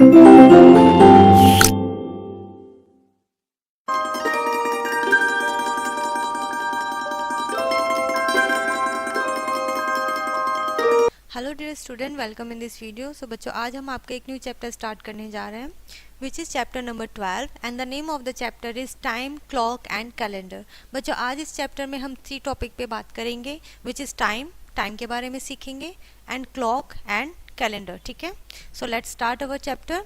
Hello dear student, welcome in this video. So बच्चों, आज हम आपका एक न्यू चैप्टर स्टार्ट करने जा रहे हैं which is chapter number 12 and the name of the chapter is time, clock and calendar. बच्चों, आज इस चैप्टर में हम 3 टॉपिक पे बात करेंगे विच इज़ टाइम के बारे में सीखेंगे, एंड क्लॉक एंड कैलेंडर। ठीक है, so let's start our chapter.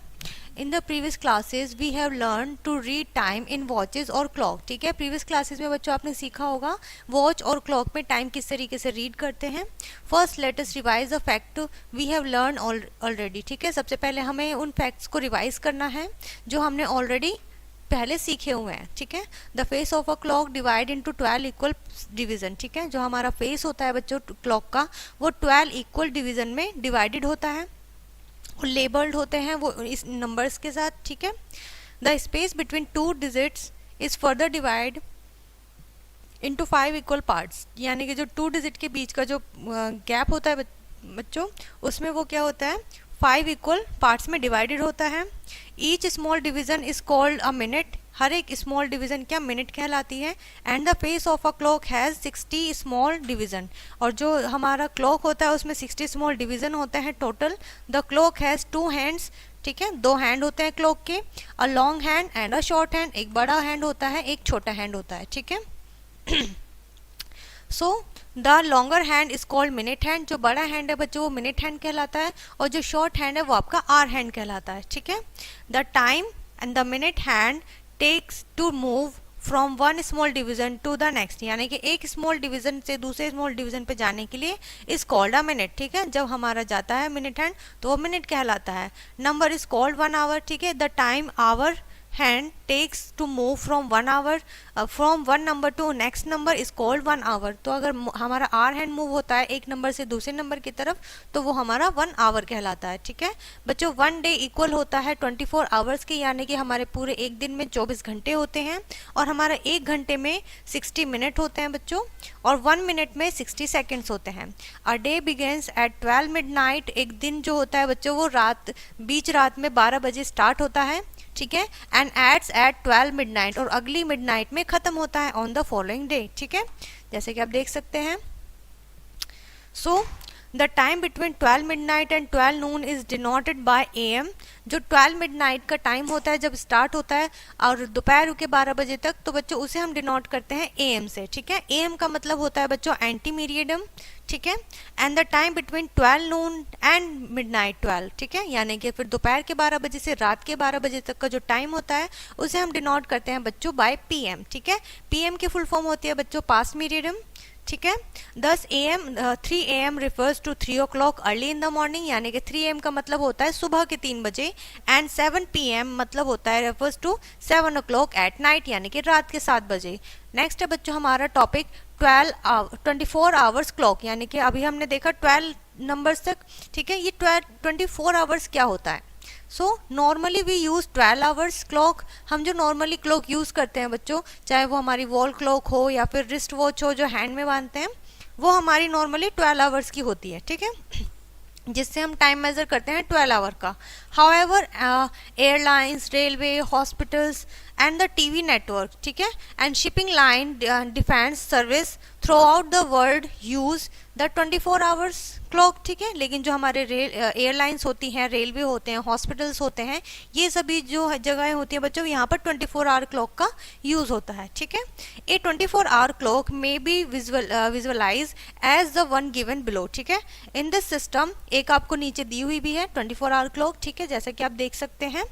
In the previous classes we have learn to read time in watches और क्लॉक। ठीक है, प्रीवियस क्लासेज में बच्चों आपने सीखा होगा वॉच और क्लॉक में टाइम किस तरीके से रीड करते हैं। First let us revise the fact we have learn already. ठीक है, सबसे पहले हमें उन फैक्ट्स को रिवाइज करना है जो हमने ऑलरेडी पहले सीखे हुए हैं। ठीक है, the face of a clock divide into 12 equal division. ठीक है, जो हमारा फेस होता है बच्चों क्लॉक का, वो 12 इक्वल डिवीजन में डिवाइडेड होता है, लेबल्ड होते हैं वो इस नंबर्स के साथ। ठीक है, the space between 2 digits is further divide into 5 equal parts. यानी कि जो 2 डिजिट के बीच का जो गैप होता है बच्चों, उसमें वो क्या होता है, 5 इक्वल पार्ट्स में डिवाइडेड होता है। Each small division is called a minute. हर एक स्मॉल डिवीजन क्या मिनट कहलाती है। And the face of a clock has 60 small division. और जो हमारा क्लॉक होता है उसमें 60 स्मॉल डिवीजन होते हैं total. The clock has 2 hands. ठीक है, 2 हैंड होते हैं क्लॉक के, a long hand and a short hand. एक बड़ा हैंड होता है, एक छोटा हैंड होता है। ठीक है, so the longer hand is called minute hand. जो बड़ा हैंड है बच्चों वो मिनट हैंड कहलाता है, और जो शॉर्ट हैंड है वो आपका आवर हैंड कहलाता है। ठीक है, the time and the minute hand takes to move from one small division to the next. यानी कि एक स्मॉल डिवीजन से दूसरे स्मॉल डिवीजन पे जाने के लिए इज कॉल्ड अ मिनट। ठीक है, जब हमारा जाता है मिनट हैंड तो वो मिनट कहलाता है। Number is called 1 hour. ठीक है, the time hour hand takes to move from one number to next number is called 1 hour। तो अगर हमारा आवर हैंड मूव होता है एक नंबर से दूसरे नंबर की तरफ तो वो हमारा 1 आवर कहलाता है। ठीक है बच्चों, 1 डे इक्वल होता है 24 आवर्स के, यानी कि हमारे पूरे एक दिन में 24 घंटे होते हैं, और हमारा एक घंटे में 60 मिनट होते हैं बच्चों, और 1 मिनट में 60 सेकेंड्स होते हैं। A day begins at 12 midnight. एक दिन जो होता है बच्चों वो बीच रात में 12 बजे स्टार्ट होता है। ठीक है, एंड एड्स एट 12 मिडनाइट, और अगली मिडनाइट में खत्म होता है ऑन द फॉलोइंग डे। ठीक है, जैसे कि आप देख सकते हैं। So the time between 12 midnight and 12 Noon is denoted by AM। जो 12 मिडनाइट का टाइम होता है जब स्टार्ट होता है और दोपहर के 12 बजे तक, तो बच्चों उसे हम डिनोट करते हैं AM से। ठीक है, AM का मतलब होता है बच्चों एंटी मीरियडम। ठीक है, and the time between 12 Noon and midnight 12। ठीक है, यानी कि फिर दोपहर के 12 बजे से रात के 12 बजे तक का जो टाइम होता है उसे हम डिनोट करते हैं बच्चों बाय PM। ठीक है, PM की फुल फॉर्म होती है बच्चों पास्ट मीरियडम। ठीक है, 3 AM refers to 3 o'clock early in the morning. यानी कि 3 AM का मतलब होता है सुबह के 3 बजे, एंड 7 PM मतलब होता है refers to 7 o'clock at night, यानी कि रात के 7 बजे। नेक्स्ट है बच्चों हमारा टॉपिक 24 आवर्स क्लॉक। यानी कि अभी हमने देखा 12 नंबर्स तक। ठीक है, ये 24 आवर्स क्या होता है। So normally we use 12 hours clock. हम जो नॉर्मली क्लॉक यूज करते हैं बच्चों, चाहे वो हमारी वॉल क्लॉक हो या फिर रिस्ट वॉच हो जो हैंड में बांधते हैं, वो हमारी नॉर्मली 12 आवर्स की होती है। ठीक है, जिससे हम टाइम मेजर करते हैं 12 आवर का। However airlines, railway, hospitals and the TV network, ठीक है, and shipping line, defence service through out the world use the 24 hours clock. ठीक है, लेकिन जो हमारे एयरलाइंस होती हैं, रेलवे होते हैं, हॉस्पिटल्स होते हैं, ये सभी जो जगहें होती हैं बच्चों, यहाँ पर 24 आवर क्लॉक का यूज होता है। ठीक है, a 24 hour clock may be visualise as the one given below. ठीक है, इन दिस सिस्टम एक आपको नीचे दी हुई भी है 24 आवर क्लॉक। ठीक है, जैसा कि आप देख सकते हैं।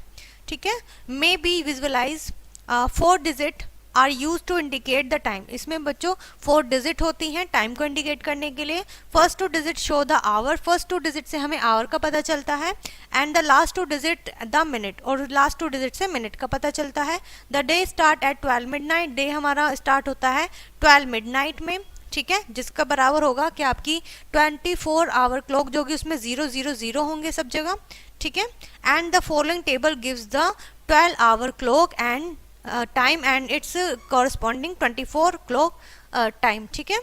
ठीक है, may be visualise 4 digit are use to indicate the time. इसमें बच्चों 4 डिजिट होती हैं टाइम को इंडिकेट करने के लिए। First 2 digit show the hour. First 2 digit से हमें आवर का पता चलता है, and the last 2 digit the minute, और लास्ट 2 डिजिट से मिनट का पता चलता है। The day start at 12 midnight. Day हमारा स्टार्ट होता है 12 मिडनाइट में। ठीक है, जिसका बराबर होगा कि आपकी 24 आवर क्लॉक, जो कि उसमें 000 होंगे सब जगह। ठीक है, and the following table gives the 12 hour clock and time and it's corresponding 24 clock time. ठीक है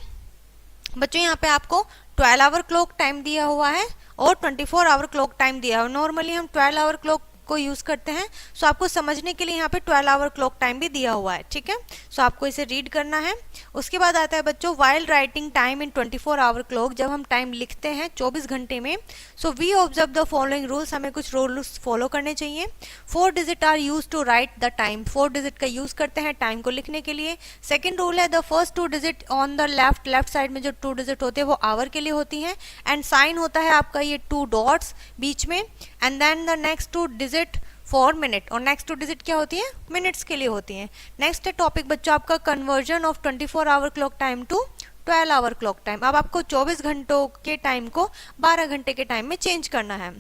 बच्चों, यहाँ पे आपको 12 आवर क्लॉक टाइम दिया हुआ है और 24 आवर क्लॉक टाइम दिया है। नॉर्मली हम 12 आवर क्लॉक को यूज करते हैं। सो आपको समझने के लिए यहाँ पे 12 आवर क्लॉक टाइम भी दिया हुआ है, ठीक है। सो आपको इसे रीड करना है। उसके बाद आता है बच्चों while writing time in 24 hour clock, जब हम टाइम लिखते हैं 24 घंटे में। So we observe the following rules, हमें कुछ रूल्स फॉलो करने चाहिए। 4 digit are use to write the time, 4 digit का यूज करते हैं टाइम को लिखने के लिए। सेकेंड रूल है the first 2 digit on the left side में जो 2 डिजिट होते हैं वो आवर के लिए होती हैं, एंड साइन होता है आपका ये 2 डॉट्स बीच में, and then the next 2 digit for minute, और नेक्स्ट 2 डिजिट क्या होती है, मिनट्स के लिए होती हैं। नेक्स्ट है टॉपिक बच्चों आपका conversion of 24 hour clock time to 12 hour clock time. अब आपको 24 घंटों के टाइम को 12 घंटे के टाइम में चेंज करना है।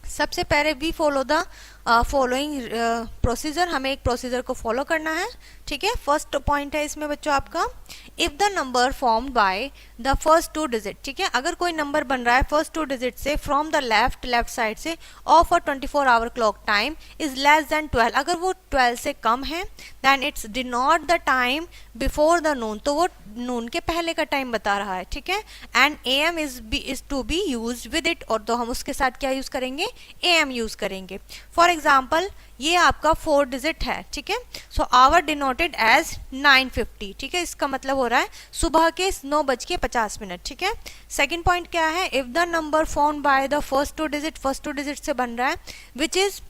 सबसे पहले we follow the following procedure, हमें एक प्रोसीजर को फॉलो करना है, ठीक है। फर्स्ट पॉइंट है इसमें बच्चों आपका if the number formed by the first 2 digit, ठीक है। अगर कोई नंबर बन रहा है फर्स्ट 2 डिजिट से फ्रॉम द लेफ्ट साइड से of a 24 hour clock time is less than 12, अगर वो 12 से कम है, then it's denote the time before the noon, तो वो नून के पहले का टाइम बता रहा है, ठीक है। And AM is to be use with it, और तो हम उसके साथ क्या यूज करेंगे, AM यूज करेंगे। फॉर एग्जाम्पल ये आपका 4 डिजिट है, ठीक है। सो आवर डिनोटेड एज 9:50, ठीक है। इसका मतलब हो रहा है सुबह के 9:50, ठीक है। सेकेंड पॉइंट क्या है, if the number formed by the first 2 digit, first 2 digit से बन रहा है, which is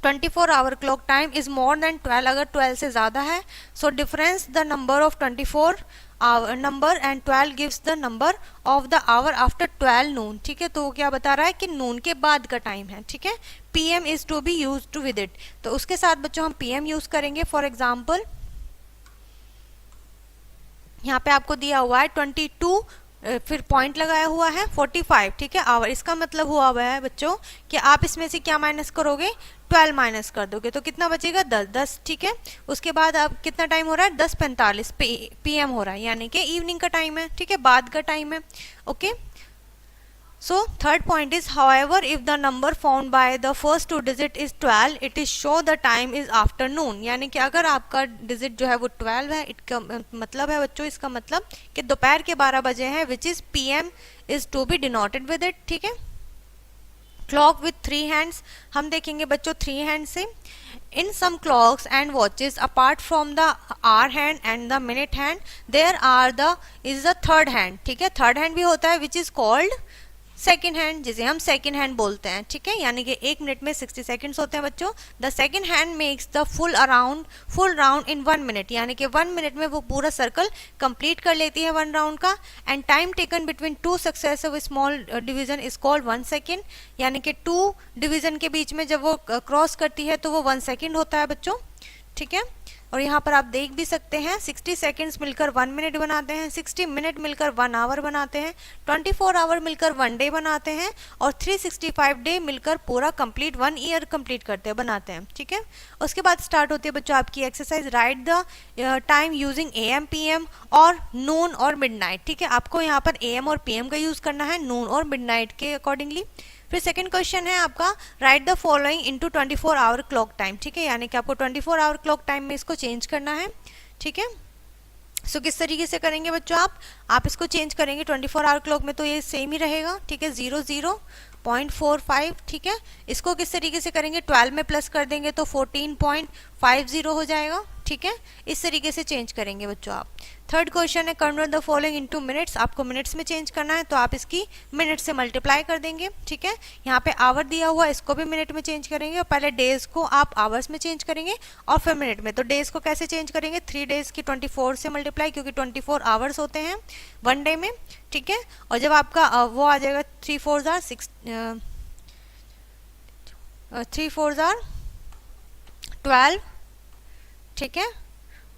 24 hour clock time is more than 12, अगर 12 से ज्यादा है, so difference the number of 24 hour number and 12 gives the number of the hour after 12 noon, ठीक है। तो वो क्या बता रहा है कि नून के बाद का टाइम है, ठीक है। PM is to be use to with it, तो उसके साथ बच्चों हम PM यूज करेंगे। फॉर एग्जाम्पल यहाँ पे आपको दिया हुआ है 22 फिर पॉइंट लगाया हुआ है 45, ठीक है, आवर। इसका मतलब हुआ है बच्चों कि आप इसमें से क्या माइनस करोगे, 12 माइनस कर दोगे, तो कितना बचेगा, 10, ठीक है। उसके बाद अब कितना टाइम हो रहा है, 10:45 PM हो रहा है, यानी कि इवनिंग का टाइम है, ठीक है, बाद का टाइम है, okay. So third point is however if the number found by the first 2 digit is 12 it is show the time is afternoon, यानी कि अगर आपका डिजिट जो है वो 12 है, इसका मतलब है बच्चों, इसका मतलब कि दोपहर के 12 बजे हैं, which is PM is to be denoted with it, ठीक है। क्लॉक विथ 3 हैंड्स, हम देखेंगे बच्चों 3 हैंड से। In some clocks and watches apart from the hour hand and the minute hand there are the is the third hand, ठीक है। Third hand भी होता है which is called second hand, जिसे हम सेकेंड हैंड बोलते हैं, ठीक है। यानी कि 1 मिनट में 60 सेकेंड्स होते हैं बच्चों। The second hand makes the full round in 1 minute, यानी कि 1 मिनट में वो पूरा सर्कल कंप्लीट कर लेती है 1 राउंड का। And time taken between 2 successive small division is called 1 second, यानी कि 2 डिवीजन के बीच में जब वो क्रॉस करती है तो वो 1 सेकेंड होता है बच्चों, ठीक है। और यहाँ पर आप देख भी सकते हैं 60 सेकेंड्स मिलकर 1 मिनट बनाते हैं, 60 मिनट मिलकर 1 आवर बनाते हैं, 24 आवर मिलकर 1 डे बनाते हैं, और 365 डे मिलकर पूरा कंप्लीट 1 ईयर कंप्लीट करते हैं, बनाते हैं, ठीक है। उसके बाद स्टार्ट होती है बच्चों आपकी exercise, right the time using AM PM और नून और मिडनाइट, ठीक है। आपको यहाँ पर AM और PM का यूज करना है नून और मिडनाइट के अकॉर्डिंगली। फिर सेकंड क्वेश्चन है आपका right the following into 24 hour clock time, ठीक है, यानी कि आपको 24 आवर क्लॉक टाइम में इसको चेंज करना है, ठीक है। सो किस तरीके से करेंगे बच्चों, आप इसको चेंज करेंगे 24 आवर क्लॉक में तो ये सेम ही रहेगा, ठीक है, 00.45, ठीक है। इसको किस तरीके से करेंगे, 12 में प्लस कर देंगे तो 14.50 हो जाएगा, ठीक है। इस तरीके से चेंज करेंगे बच्चों आप। थर्ड क्वेश्चन है convert the following into minutes, आपको मिनट्स में चेंज करना है तो आप इसकी मिनट से मल्टीप्लाई कर देंगे, ठीक है। यहाँ पे आवर दिया हुआ इसको भी मिनट में चेंज करेंगे, और पहले डेज को आप आवर्स में चेंज करेंगे और फिर मिनट में। तो डेज को कैसे चेंज करेंगे, 3 डेज की 24 से मल्टीप्लाई, क्योंकि 24 आवर्स होते हैं 1 डे में, ठीक है। और जब आपका वो आ जाएगा 3 4 12, ठीक है,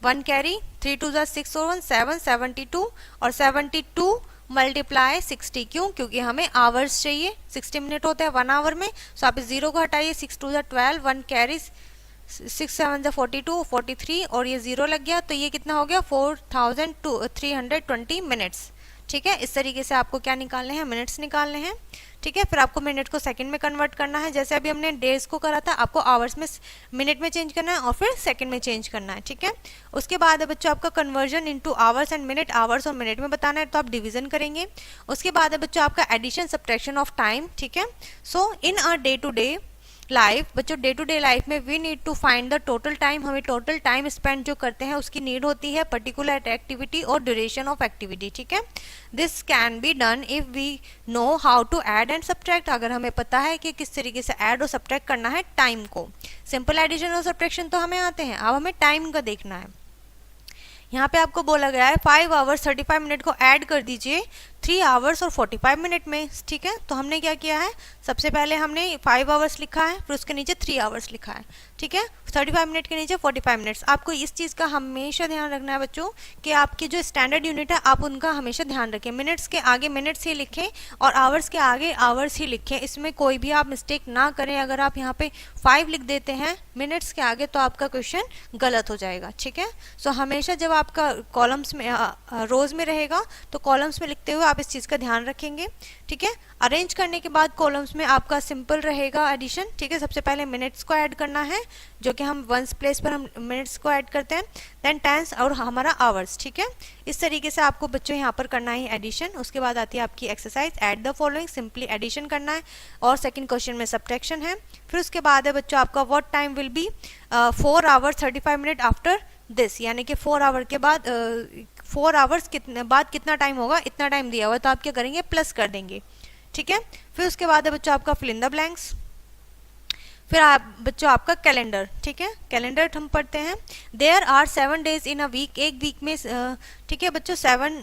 1 कैरी, 3 2 6 और 1 7 72, और 72 मल्टीप्लाई 60, क्यों, क्योंकि हमें आवर्स चाहिए, 60 मिनट होते हैं 1 आवर में। सो आप इस 0 को हटाइए, 6 2 12, 1 कैरी, 6 7 42 43, और ये 0 लग गया, तो ये कितना हो गया 4320 मिनट्स, ठीक है। इस तरीके से आपको क्या निकालने हैं, मिनट्स निकालने हैं, ठीक है। फिर आपको मिनट को सेकंड में कन्वर्ट करना है, जैसे अभी हमने डेज को करा था, आपको आवर्स में मिनट में चेंज करना है और फिर सेकंड में चेंज करना है, ठीक है। उसके बाद है बच्चों आपका conversion into hours and minute, hours और मिनट में बताना है तो आप डिवीजन करेंगे। उसके बाद है बच्चों आपका एडिशन सब्ट्रैक्शन ऑफ टाइम, ठीक है। So in a day to day life, बच्चों डे टू डे लाइफ में we need to find the total time, हमें टोटल टाइम स्पेंड जो करते हैं उसकी नीड होती है, पर्टिकुलर एक्टिविटी और ड्यूरेशन ऑफ एक्टिविटी, ठीक है। This can be done if we know how to add and subtract, अगर हमें पता है कि किस तरीके से ऐड और सब्ट्रैक्ट करना है टाइम को। सिंपल एडिशन और सब्ट्रैक्शन तो हमें आते हैं, अब हमें टाइम का देखना है। यहाँ पे आपको बोला गया है 5 आवर्स 35 मिनट को ऐड कर दीजिए 3 आवर्स और 45 मिनट में, ठीक है। तो हमने क्या किया है, सबसे पहले हमने 5 आवर्स लिखा है, फिर उसके नीचे 3 आवर्स लिखा है, ठीक है। 35 मिनट के नीचे 45 मिनट्स। आपको इस चीज़ का हमेशा ध्यान रखना है बच्चों कि आपकी जो स्टैंडर्ड यूनिट है आप उनका हमेशा ध्यान रखें, मिनट्स के आगे मिनट्स ही लिखें और आवर्स के आगे आवर्स ही लिखें, इसमें कोई भी आप मिस्टेक ना करें। अगर आप यहाँ पे 5 लिख देते हैं मिनट्स के आगे तो आपका क्वेश्चन गलत हो जाएगा, ठीक है। सो हमेशा जब आपका कॉलम्स में रोज में रहेगा तो कॉलम्स में लिखते हुए आप इस चीज़ का ध्यान रखेंगे, ठीक है। अरेंज करने के बाद कॉलम्स में आपका सिंपल रहेगा एडिशन, ठीक है। सबसे पहले मिनट्स को ऐड करना है, जो कि हम वंस प्लेस पर हम मिनट्स को ऐड करते हैं, देन टेंस और हमारा आवर्स, ठीक है। इस तरीके से आपको बच्चों यहाँ पर करना है एडिशन। उसके बाद आती है आपकी exercise, add the following, simply addition करना है और सेकंड क्वेश्चन में सब्ट्रैक्शन है। फिर उसके बाद है बच्चों आपका what time will be 4 hours 35 minute after this, यानी कि 4 आवर के बाद 4 आवर्स कितने बाद कितना टाइम होगा, इतना टाइम दिया हुआ है तो आप क्या करेंगे, प्लस कर देंगे, ठीक है। फिर उसके बाद है बच्चों आपका फिल इन द ब्लैंक्स। फिर आप बच्चों आपका कैलेंडर, ठीक है। कैलेंडर हम पढ़ते हैं, there are 7 days in a week, एक वीक में, ठीक है बच्चों 7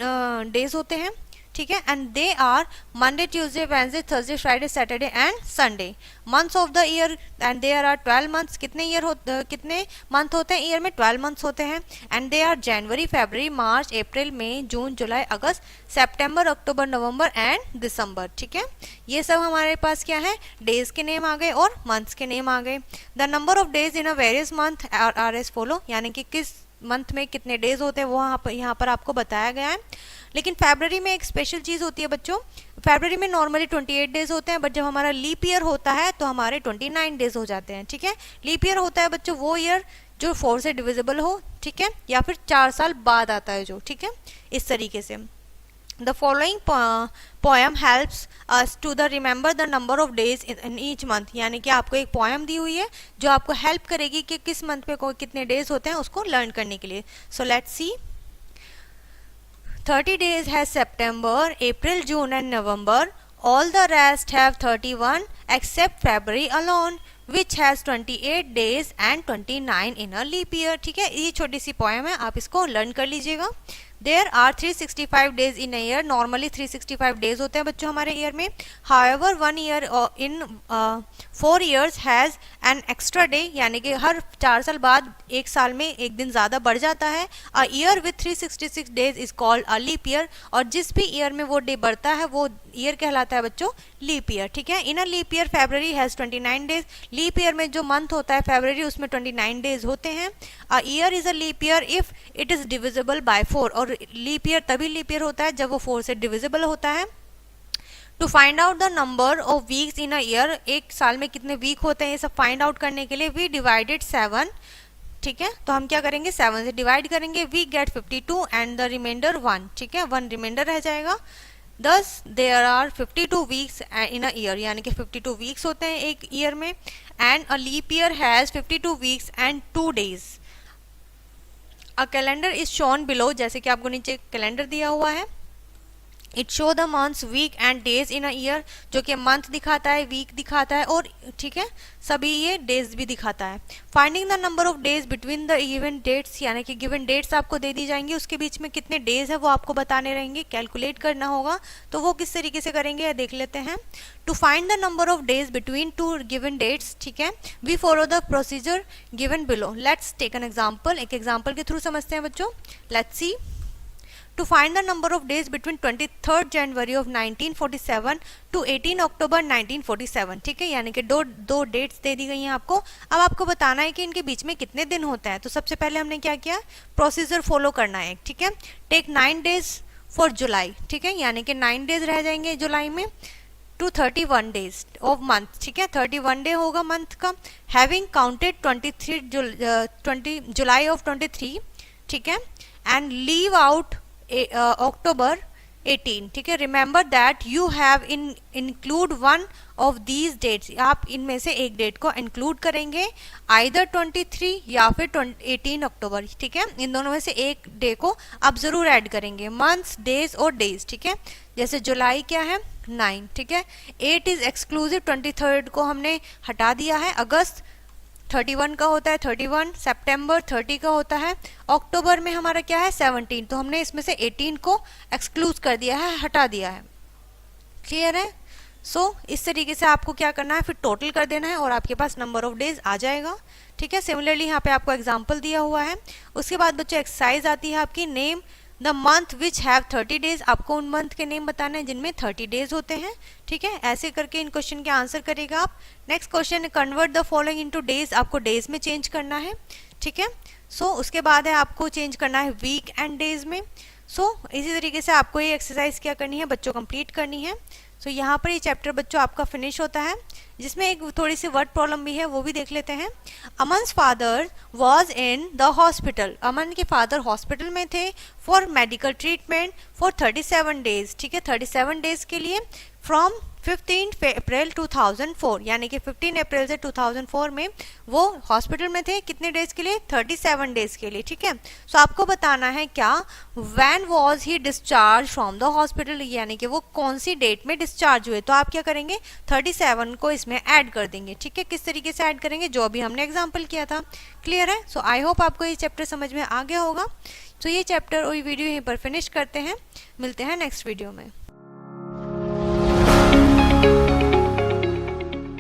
डेज होते हैं, ठीक है। And they are Monday Tuesday Wednesday Thursday Friday Saturday and Sunday. Months of the year and there are 12 months, कितने मंथ होते हैं ईयर में, 12 मंथ्स होते हैं। And they are January February March April May June July August September October November and December, ठीक है। ये सब हमारे पास क्या है, डेज के नेम आ गए और मंथ्स के नेम आ गए। The number of days in a various month are as follow, यानी कि किस मंथ में कितने डेज होते हैं वो यहाँ पर आपको बताया गया है। लेकिन फरवरी में एक स्पेशल चीज़ होती है बच्चों, फरवरी में नॉर्मली 28 डेज होते हैं, बट जब हमारा लीप ईयर होता है तो हमारे 29 डेज हो जाते हैं, ठीक है। लीप ईयर होता है बच्चों वो ईयर जो 4 से डिविजिबल हो, ठीक है, या फिर 4 साल बाद आता है जो, ठीक है, इस तरीके से। The following poem helps us to the remember the number of days in each month, यानी कि आपको एक पोएम दी हुई है जो आपको हेल्प करेगी कि किस मंथ में कितने डेज होते हैं उसको लर्न करने के लिए। So let's see, 30 days has September, April, June and November. All the rest have 31 except February alone, which has 28 days and 29 in a leap year, ठीक है। ये छोटी सी पोएम है, आप इसको लर्न कर लीजिएगा। There are 365 days in a year. Normally 365 days होते हैं बच्चों हमारे ईयर में। However, 1 year in 4 years has an extra day, यानी कि हर 4 साल बाद एक साल में एक दिन ज़्यादा बढ़ जाता है। A year with 366 days is called a leap year, और जिस भी ईयर में वो डे बढ़ता है वो ईयर कहलाता है बच्चों लीप ईयर, ठीक है। In a leap year February has 29 days. Leap year में जो मंथ होता है February उसमें 29 डेज होते हैं। A year is a leap year if it is divisible by 4, और लीप ईयर तभी लीप ईयर होता है जब वो 4 से डिविजिबल होता है। To find out the number of weeks in a year, एक साल में कितने वीक होते हैं ये सब फाइंड आउट करने के लिए वी डिवाइडेड 7, ठीक है। तो हम क्या करेंगे, 7 से डिवाइड करेंगे, we get 52 and the remainder 1, ठीक है, 1 रिमाइंडर रह जाएगा। Thus there are 52 weeks in a year, यानी कि 52 वीक्स होते हैं एक ईयर में। And a leap year has 52 weeks and 2 days. A calendar is shown below, जैसे कि आपको नीचे कैलेंडर दिया हुआ है। It show the months week and days in a year, जो कि मंथ दिखाता है, वीक दिखाता है और, ठीक है, सभी ये डेज भी दिखाता है। Finding the number of days between the given dates, यानी कि गिवन डेट्स आपको दे दी जाएंगी, उसके बीच में कितने डेज है वो आपको बताने रहेंगे, कैलकुलेट करना होगा। तो वो किस तरीके से करेंगे देख लेते हैं। To find the number of days between 2 given dates, ठीक है, we follow the procedure given below. Let's take an example, एक एग्जाम्पल के थ्रू समझते हैं बच्चों। Let's see, to find the number of days between 23rd January of 1947 to 18 October 1947, ठीक है, यानी कि दो डेट्स दे दी गई हैं आपको। अब आपको बताना है कि इनके बीच में कितने दिन होता है। तो सबसे पहले हमने क्या किया, प्रोसीजर फॉलो करना है, ठीक है। टेक 9 डेज फॉर जुलाई, ठीक है, यानी कि 9 डेज रह जाएंगे जुलाई में, टू 31 डेज ऑफ मंथ, ठीक है, 31 डे होगा मंथ का। हैविंग काउंटेड 20 जुलाई ऑफ 23, ठीक है, एंड लीव आउट October 18, ठीक है। Remember that you have include 1 of these dates, आप इनमें से एक डेट को इंक्लूड करेंगे, आइदर 23 या फिर 18 अक्टूबर, ठीक है, इन दोनों में से एक डे को आप जरूर ऐड करेंगे, मंथ्स, डेज और डेज, ठीक है। जैसे जुलाई क्या है 9, ठीक है, 8 इज एक्सक्लूसिव, 23 को हमने हटा दिया है, अगस्त 31 का होता है 31, सितंबर 30 का होता है, अक्टूबर में हमारा क्या है 17, तो हमने इसमें से 18 को एक्सक्लूज कर दिया है, हटा दिया है। क्लियर है? इस तरीके से आपको क्या करना है, फिर टोटल कर देना है और आपके पास नंबर ऑफ डेज आ जाएगा, ठीक है। सिमिलरली यहाँ पे आपको एग्जाम्पल दिया हुआ है। उसके बाद बच्चों एक्सरसाइज आती है आपकी, name the month which have 30 days, आपको उन मंथ के नेम बताना है जिनमें 30 डेज होते हैं, ठीक है। ऐसे करके इन क्वेश्चन के आंसर करेगा आप। Next question, convert the following into days, आपको डेज में चेंज करना है, ठीक है। उसके बाद है आपको चेंज करना है वीक एंड डेज में। इसी तरीके से आपको ये एक्सरसाइज क्या करनी है बच्चों, कंप्लीट करनी है। यहाँ पर ये चैप्टर बच्चों आपका फिनिश होता है, जिसमें एक थोड़ी सी वर्ड प्रॉब्लम भी है, वो भी देख लेते हैं। Aman's father was in the hospital, Aman के फादर हॉस्पिटल में थे for medical treatment for 37 days, ठीक है, 37 डेज के लिए, फ्रॉम 15 अप्रैल 2004, यानी कि 15 अप्रैल से 2004 में वो हॉस्पिटल में थे, कितने डेज के लिए 37 डेज के लिए, ठीक है। आपको बताना है क्या, when was he discharge from the hospital, यानी कि वो कौन सी डेट में डिस्चार्ज हुए, तो आप क्या करेंगे 37 को इसमें ऐड कर देंगे, ठीक है। किस तरीके से ऐड करेंगे, जो अभी हमने एग्जाम्पल किया था। क्लियर है? आई होप आपको ये चैप्टर समझ में आ गया होगा। ये चैप्टर और वीडियो यहीं पर फिनिश करते हैं, मिलते हैं नेक्स्ट वीडियो में।